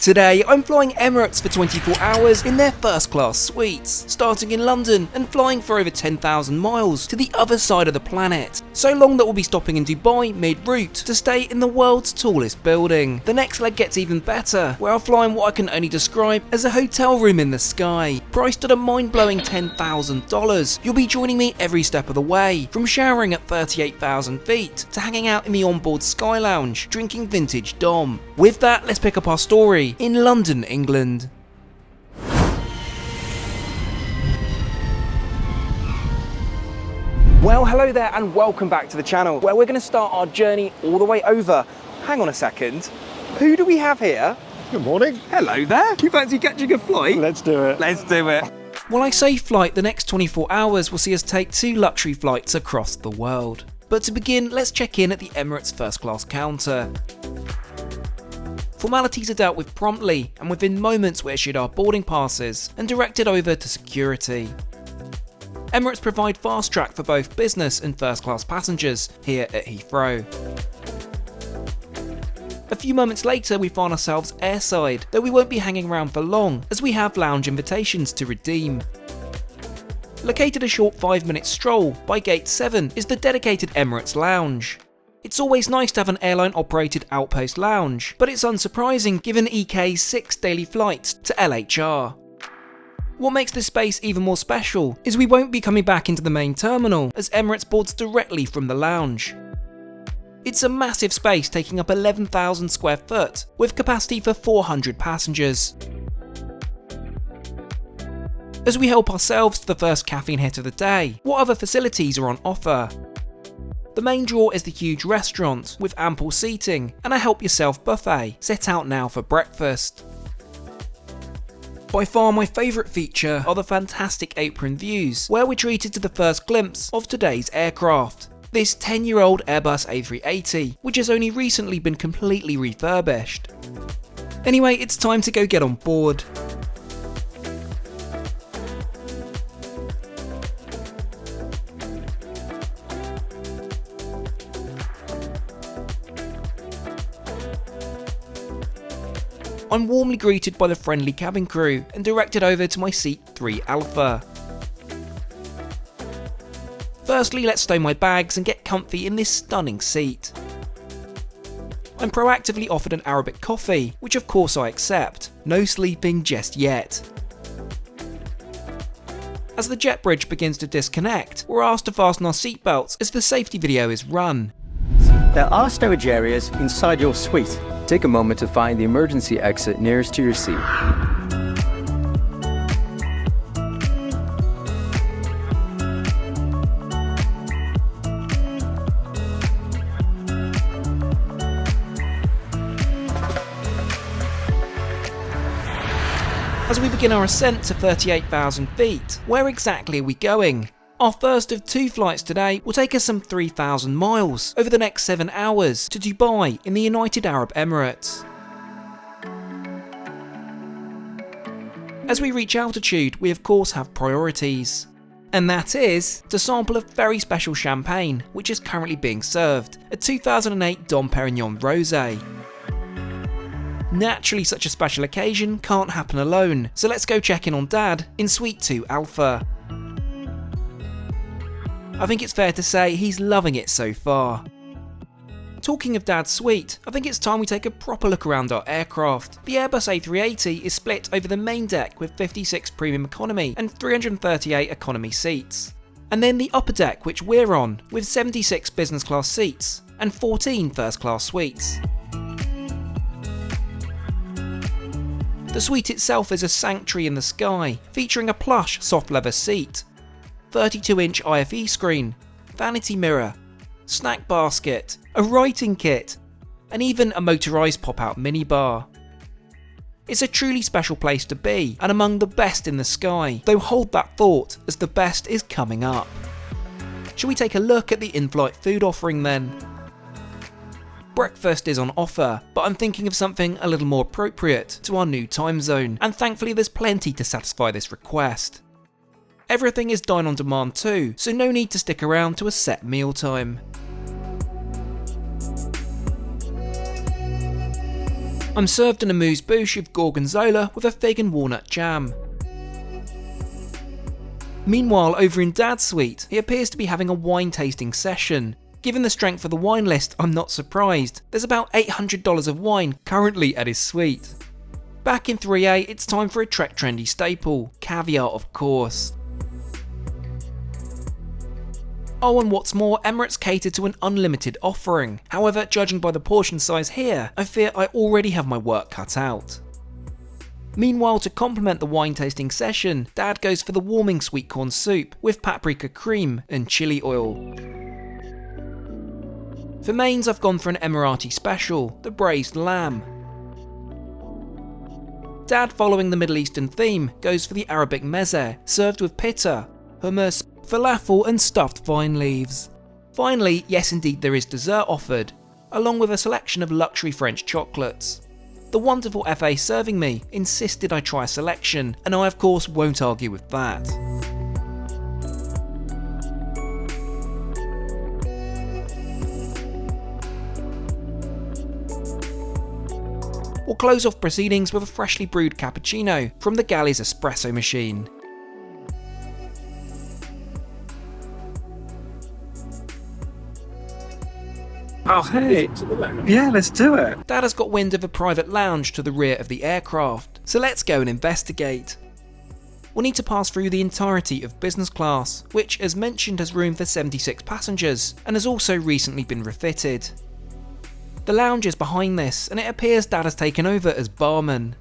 Today, I'm flying Emirates for 24 hours in their first class suites, starting in London and flying for over 10,000 miles to the other side of the planet. So long that we'll be stopping in Dubai mid-route to stay in the world's tallest building. The next leg gets even better, where I'll fly in what I can only describe as a hotel room in the sky, priced at a mind-blowing $10,000. You'll be joining me every step of the way, from showering at 38,000 feet to hanging out in the Onboard Sky Lounge, drinking vintage Dom. With that, let's pick up our story in London, England. Well, hello there and welcome back to the channel, where we're going to start our journey all the way over. Hang on a second, who do we have here? Good morning. Hello there. You fancy catching a flight? Let's do it. Let's do it. When I say flight, the next 24 hours will see us take 2 luxury flights across the world. But to begin, let's check in at the Emirates First Class counter. Formalities are dealt with promptly, and within moments we're issued our boarding passes and directed over to security. Emirates provide fast track for both business and first class passengers here at Heathrow. A few moments later we find ourselves airside, though we won't be hanging around for long as we have lounge invitations to redeem. Located a short 5-minute stroll by Gate 7 is the dedicated Emirates Lounge. It's always nice to have an airline-operated outpost lounge, but it's unsurprising given EK's 6 daily flights to LHR. What makes this space even more special is we won't be coming back into the main terminal, as Emirates boards directly from the lounge. It's a massive space taking up 11,000 square foot, with capacity for 400 passengers. As we help ourselves to the first caffeine hit of the day, what other facilities are on offer? The main draw is the huge restaurant, with ample seating, and a help yourself buffet, set out now for breakfast. By far my favourite feature are the fantastic apron views, where we're treated to the first glimpse of today's aircraft. This 10-year-old Airbus A380, which has only recently been completely refurbished. Anyway, it's time to go get on board. I'm warmly greeted by the friendly cabin crew and directed over to my seat 3 Alpha. Firstly, let's stow my bags and get comfy in this stunning seat. I'm proactively offered an Arabic coffee, which of course I accept. No sleeping just yet. As the jet bridge begins to disconnect, we're asked to fasten our seatbelts as the safety video is run. There are storage areas inside your suite. Take a moment to find the emergency exit nearest to your seat. As we begin our ascent to 38,000 feet, where exactly are we going? Our first of 2 flights today will take us some 3,000 miles over the next 7 hours to Dubai in the United Arab Emirates. As we reach altitude, we of course have priorities. And that is to sample a very special champagne which is currently being served, a 2008 Dom Perignon Rosé. Naturally, such a special occasion can't happen alone, so let's go check in on Dad in Suite 2 Alpha. I think it's fair to say he's loving it so far. Talking of Dad's suite, I think it's time we take a proper look around our aircraft. The Airbus A380 is split over the main deck with 56 premium economy and 338 economy seats. And then the upper deck, which we're on, with 76 business class seats and 14 first class suites. The suite itself is a sanctuary in the sky, featuring a plush soft leather seat, 32-inch IFE screen, vanity mirror, snack basket, a writing kit, and even a motorised pop-out minibar. It's a truly special place to be, and among the best in the sky, though hold that thought as the best is coming up. Shall we take a look at the in-flight food offering then? Breakfast is on offer, but I'm thinking of something a little more appropriate to our new time zone, and thankfully there's plenty to satisfy this request. Everything is dine on demand too, so no need to stick around to a set meal time. I'm served an amuse-bouche of gorgonzola with a fig and walnut jam. Meanwhile, over in Dad's suite, he appears to be having a wine tasting session. Given the strength of the wine list, I'm not surprised. There's about $800 of wine currently at his suite. Back in 3A, it's time for a Trek trendy staple, caviar of course. Oh, and what's more, Emirates cater to an unlimited offering. However, judging by the portion size here, I fear I already have my work cut out. Meanwhile, to complement the wine tasting session, Dad goes for the warming sweet corn soup with paprika cream and chili oil. For mains, I've gone for an Emirati special, the braised lamb. Dad, following the Middle Eastern theme, goes for the Arabic meze, served with pitta, hummus, falafel and stuffed vine leaves. Finally, yes indeed there is dessert offered, along with a selection of luxury French chocolates. The wonderful FA serving me insisted I try a selection, and I of course won't argue with that. We'll close off proceedings with a freshly brewed cappuccino from the galley's espresso machine. Oh hey, yeah, let's do it. Dad has got wind of a private lounge to the rear of the aircraft, so let's go and investigate. We'll need to pass through the entirety of business class, which as mentioned has room for 76 passengers and has also recently been refitted. The lounge is behind this, and it appears Dad has taken over as barman.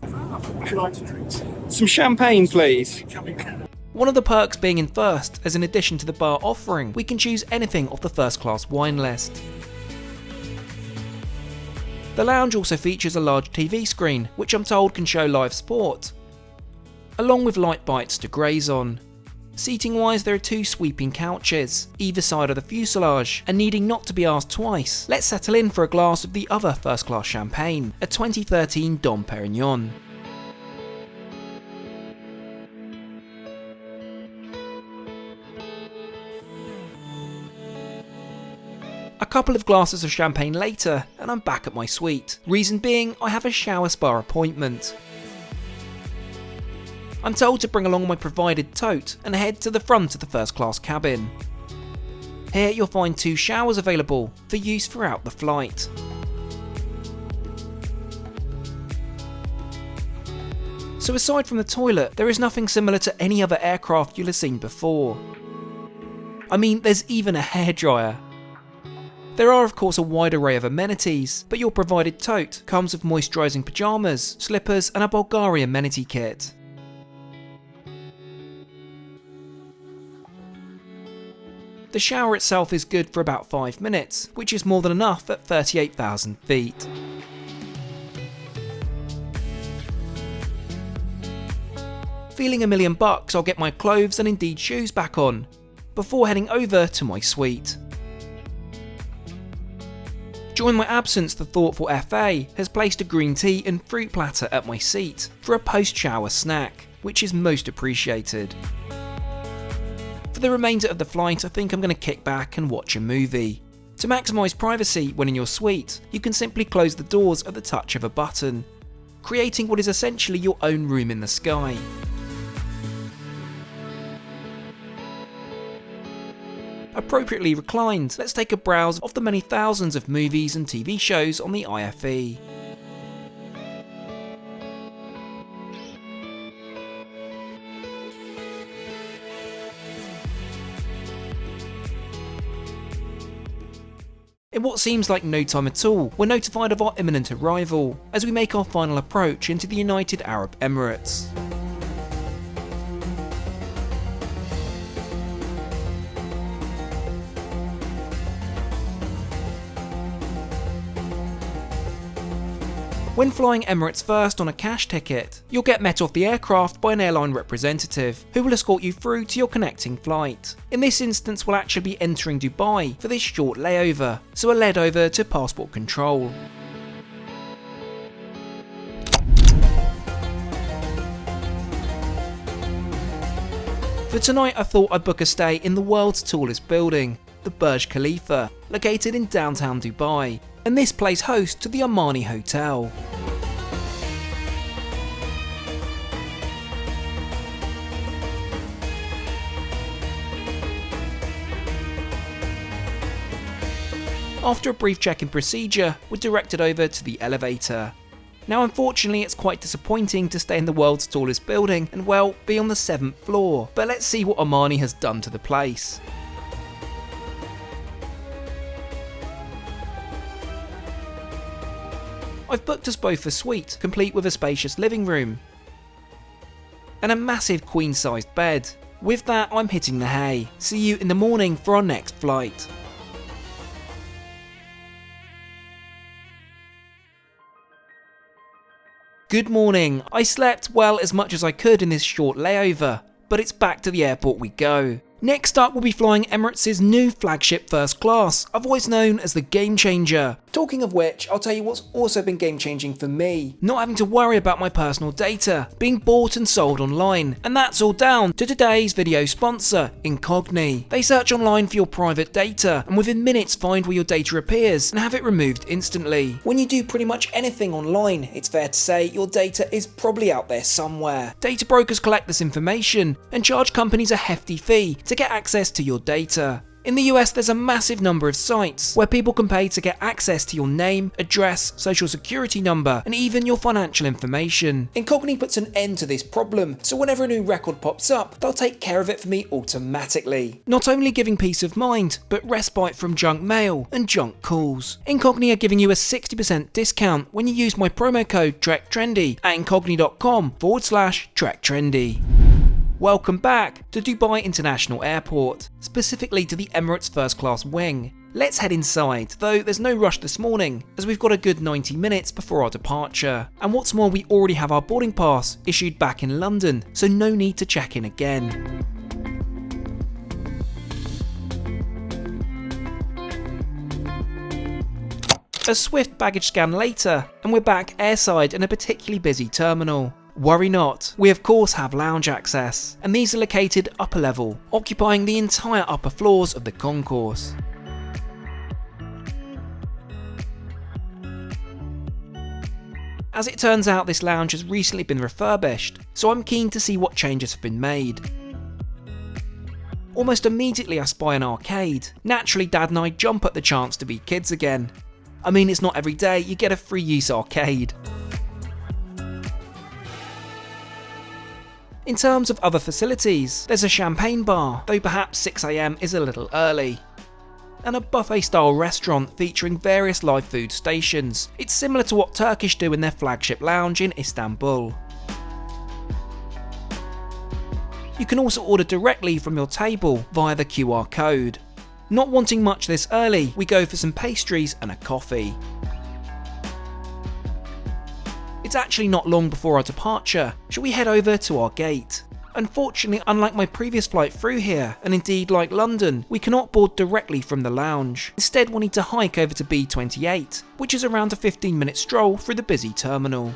Would you like to drink? Some champagne, please. One of the perks being in first, as in addition to the bar offering, we can choose anything off the first class wine list. The lounge also features a large TV screen, which I'm told can show live sport, along with light bites to graze on. Seating wise, there are two sweeping couches, either side of the fuselage, and needing not to be asked twice, let's settle in for a glass of the other first class champagne, a 2013 Dom Perignon. A couple of glasses of champagne later, and I'm back at my suite. Reason being, I have a shower spa appointment. I'm told to bring along my provided tote and head to the front of the first class cabin. Here you'll find two showers available for use throughout the flight. So aside from the toilet, there is nothing similar to any other aircraft you'll have seen before. I mean, there's even a hairdryer. There are of course a wide array of amenities, but your provided tote comes with moisturising pyjamas, slippers and a Bulgari amenity kit. The shower itself is good for about 5 minutes, which is more than enough at 38,000 feet. Feeling $1 million, I'll get my clothes and indeed shoes back on, before heading over to my suite. During my absence, the thoughtful FA has placed a green tea and fruit platter at my seat for a post-shower snack, which is most appreciated. For the remainder of the flight, I think I'm going to kick back and watch a movie. To maximise privacy when in your suite, you can simply close the doors at the touch of a button, creating what is essentially your own room in the sky. Appropriately reclined, let's take a browse of the many thousands of movies and TV shows on the IFE. In what seems like no time at all, we're notified of our imminent arrival as we make our final approach into the United Arab Emirates. When flying Emirates First on a cash ticket, you'll get met off the aircraft by an airline representative who will escort you through to your connecting flight. In this instance, we'll actually be entering Dubai for this short layover, so we're led over to passport control. For tonight, I thought I'd book a stay in the world's tallest building, the Burj Khalifa, located in downtown Dubai. and this plays host to the Armani Hotel. After a brief check-in procedure, we're directed over to the elevator. Now unfortunately it's quite disappointing to stay in the world's tallest building and, well, be on the 7th floor, but let's see what Armani has done to the place. I've booked us both a suite, complete with a spacious living room and a massive queen-sized bed. With that, I'm hitting the hay. See you in the morning for our next flight. Good morning. I slept, well, as much as I could in this short layover, but it's back to the airport we go. Next up, we'll be flying Emirates' new flagship first class, otherwise known as the Gamechanger. Talking of which, I'll tell you what's also been game-changing for me. Not having to worry about my personal data being bought and sold online. And that's all down to today's video sponsor, Incogni. They search online for your private data and within minutes find where your data appears and have it removed instantly. When you do pretty much anything online, it's fair to say your data is probably out there somewhere. Data brokers collect this information and charge companies a hefty fee to get access to your data. In the US, there's a massive number of sites where people can pay to get access to your name, address, social security number, and even your financial information. Incogni puts an end to this problem, so whenever a new record pops up, they'll take care of it for me automatically. Not only giving peace of mind, but respite from junk mail and junk calls. Incogni are giving you a 60% discount when you use my promo code TrekTrendy at incogni.com/TrekTrendy. Welcome back to Dubai International Airport, specifically to the Emirates First Class wing. Let's head inside, though there's no rush this morning, as we've got a good 90 minutes before our departure. And what's more, we already have our boarding pass issued back in London, so no need to check in again. A swift baggage scan later, and we're back airside in a particularly busy terminal. Worry not, we of course have lounge access, and these are located upper level, occupying the entire upper floors of the concourse. As it turns out, this lounge has recently been refurbished, so I'm keen to see what changes have been made. Almost immediately I spy an arcade. Naturally, Dad and I jump at the chance to be kids again. I mean, it's not every day you get a free use arcade. In terms of other facilities, there's a champagne bar, though perhaps 6 AM is a little early, and a buffet-style restaurant featuring various live food stations. It's similar to what Turkish do in their flagship lounge in Istanbul. You can also order directly from your table via the QR code. Not wanting much this early, we go for some pastries and a coffee. It's actually not long before our departure. Shall we head over to our gate? Unfortunately, unlike my previous flight through here, and indeed like London, we cannot board directly from the lounge. Instead, we'll need to hike over to B28, which is around a 15-minute stroll through the busy terminal.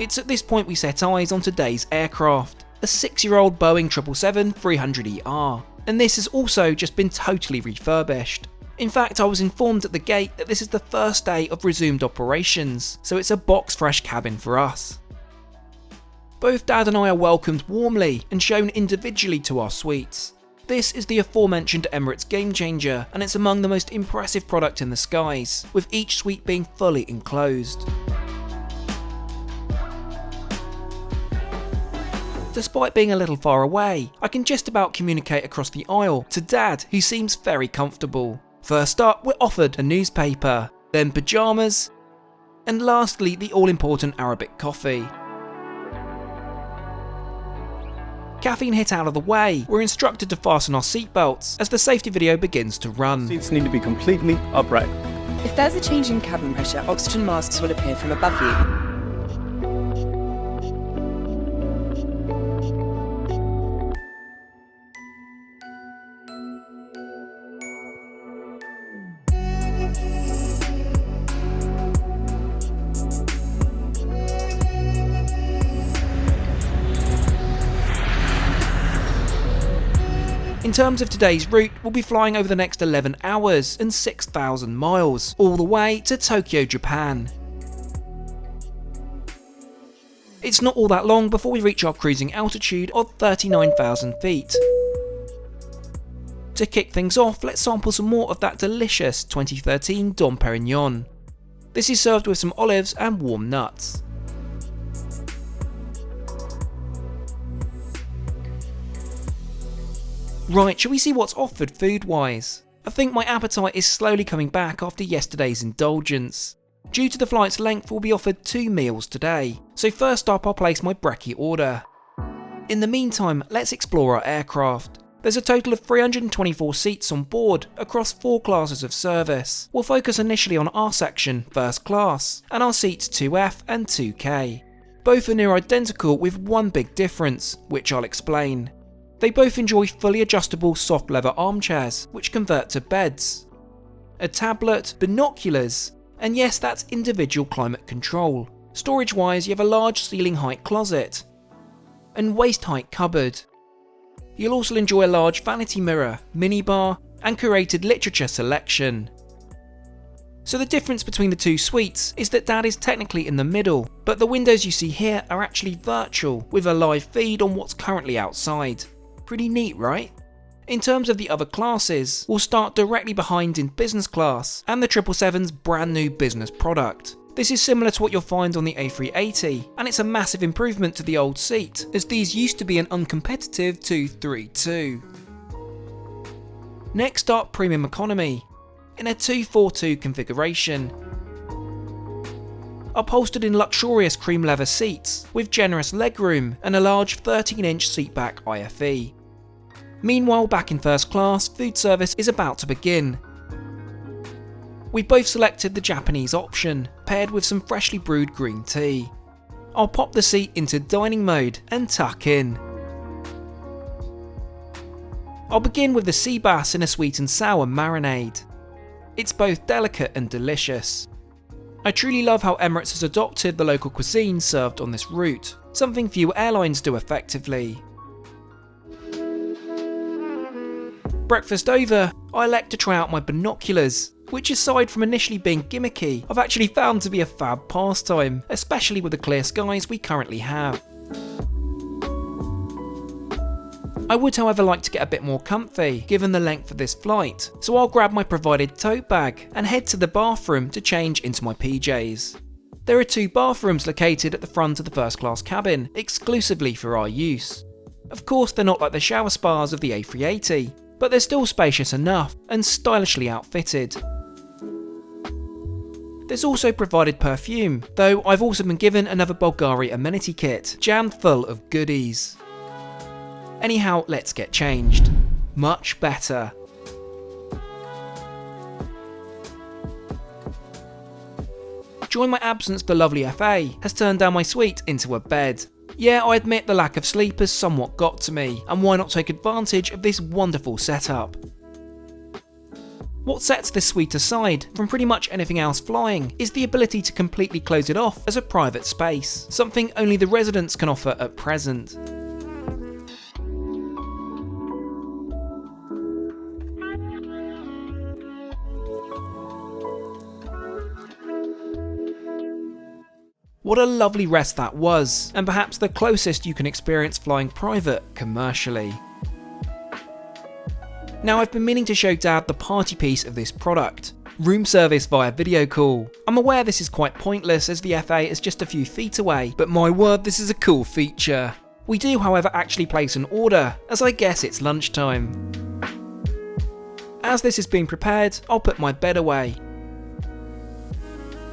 It's at this point we set eyes on today's aircraft. A 6-year-old Boeing 777-300ER, and this has also just been totally refurbished. In fact, I was informed at the gate that this is the first day of resumed operations, so it's a box fresh cabin for us. Both Dad and I are welcomed warmly and shown individually to our suites. This is the aforementioned Emirates Gamechanger, and it's among the most impressive product in the skies, with each suite being fully enclosed. Despite being a little far away, I can just about communicate across the aisle to Dad, who seems very comfortable. First up, we're offered a newspaper, then pyjamas, and lastly the all-important Arabic coffee. Caffeine hit out of the way, we're instructed to fasten our seatbelts as the safety video begins to run. Seats need to be completely upright. If there's a change in cabin pressure, oxygen masks will appear from above you. In terms of today's route, we'll be flying over the next 11 hours and 6,000 miles, all the way to Tokyo, Japan. It's not all that long before we reach our cruising altitude of 39,000 feet. To kick things off, let's sample some more of that delicious 2013 Dom Perignon. This is served with some olives and warm nuts. Right, shall we see what's offered food-wise? I think my appetite is slowly coming back after yesterday's indulgence. Due to the flight's length, we'll be offered 2 meals today, so first up I'll place my brekkie order. In the meantime, let's explore our aircraft. There's a total of 324 seats on board across 4 classes of service. We'll focus initially on our section, First Class, and our seats 2F and 2K. Both are near identical with one big difference, which I'll explain. They both enjoy fully adjustable soft leather armchairs, which convert to beds, a tablet, binoculars, and yes, that's individual climate control. Storage wise, you have a large ceiling height closet and waist height cupboard. You'll also enjoy a large vanity mirror, minibar, and curated literature selection. So the difference between the 2 suites is that Dad is technically in the middle, but the windows you see here are actually virtual with a live feed on what's currently outside. Pretty neat, right? In terms of the other classes, we'll start directly behind in business class and the 777's brand new business product. This is similar to what you'll find on the A380, and it's a massive improvement to the old seat, as these used to be an uncompetitive 232. Next up, Premium Economy, in a 242 configuration. Upholstered in luxurious cream leather seats, with generous legroom and a large 13-inch seatback IFE. Meanwhile, back in first class, food service is about to begin. We've both selected the Japanese option, paired with some freshly brewed green tea. I'll pop the seat into dining mode and tuck in. I'll begin with the sea bass in a sweet and sour marinade. It's both delicate and delicious. I truly love how Emirates has adopted the local cuisine served on this route, something few airlines do effectively. Breakfast over, I elect to try out my binoculars, which aside from initially being gimmicky, I've actually found to be a fab pastime, especially with the clear skies we currently have. I would however like to get a bit more comfy, given the length of this flight, so I'll grab my provided tote bag and head to the bathroom to change into my PJs. There are 2 bathrooms located at the front of the first class cabin, exclusively for our use. Of course they're not like the shower spas of the A380, but they're still spacious enough and stylishly outfitted. There's also provided perfume, though I've also been given another Bulgari amenity kit, jammed full of goodies. Anyhow, let's get changed. Much better. During my absence, the lovely FA has turned down my suite into a bed. Yeah, I admit the lack of sleep has somewhat got to me, and why not take advantage of this wonderful setup? What sets this suite aside from pretty much anything else flying is the ability to completely close it off as a private space, something only the residents can offer at present. What a lovely rest that was, and perhaps the closest you can experience flying private commercially. Now I've been meaning to show Dad the party piece of this product, room service via video call. I'm aware this is quite pointless as the FA is just a few feet away, but my word, this is a cool feature. We do however actually place an order, as I guess it's lunchtime. As this is being prepared, I'll put my bed away.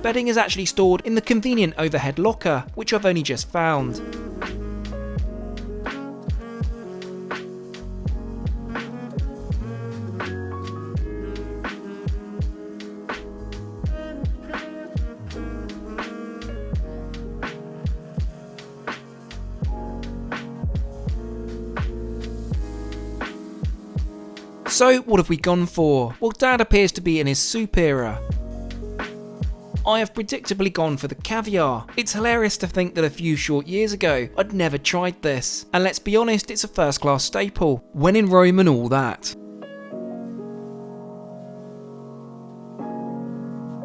Bedding is actually stored in the convenient overhead locker, which I've only just found. So what have we gone for? Well, Dad appears to be in his soup era. I have predictably gone for the caviar. It's hilarious to think that a few short years ago I'd never tried this, and let's be honest, it's a first class staple, when in Rome and all that.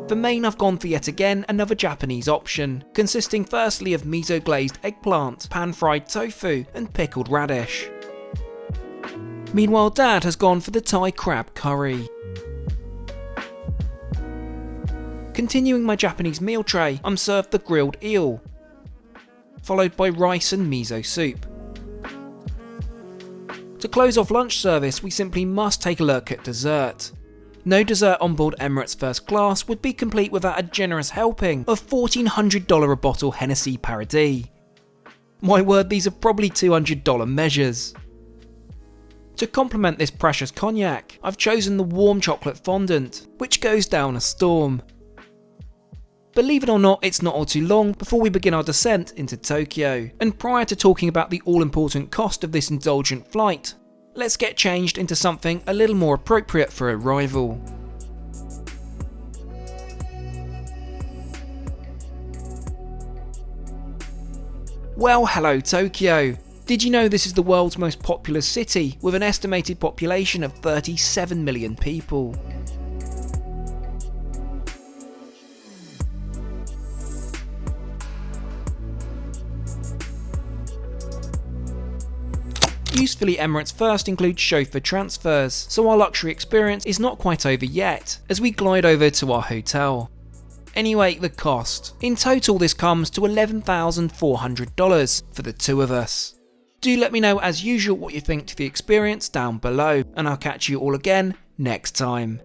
For main, I've gone for yet again another Japanese option, consisting firstly of miso glazed eggplant, pan fried tofu and pickled radish. Meanwhile, Dad has gone for the Thai crab curry. Continuing my Japanese meal tray, I'm served the grilled eel, followed by rice and miso soup. To close off lunch service, we simply must take a look at dessert. No dessert on board Emirates First Class would be complete without a generous helping of $1,400 a bottle Hennessy Paradis. My word, these are probably $200 measures. To complement this precious cognac, I've chosen the warm chocolate fondant, which goes down a storm. Believe it or not, it's not all too long before we begin our descent into Tokyo, and prior to talking about the all-important cost of this indulgent flight, let's get changed into something a little more appropriate for arrival. Well, hello Tokyo. Did you know this is the world's most populous city with an estimated population of 37 million people? Usefully, Emirates First includes chauffeur transfers, so our luxury experience is not quite over yet, as we glide over to our hotel. Anyway, the cost. In total this comes to $11,400 for the two of us. Do let me know as usual what you think to the experience down below, and I'll catch you all again next time.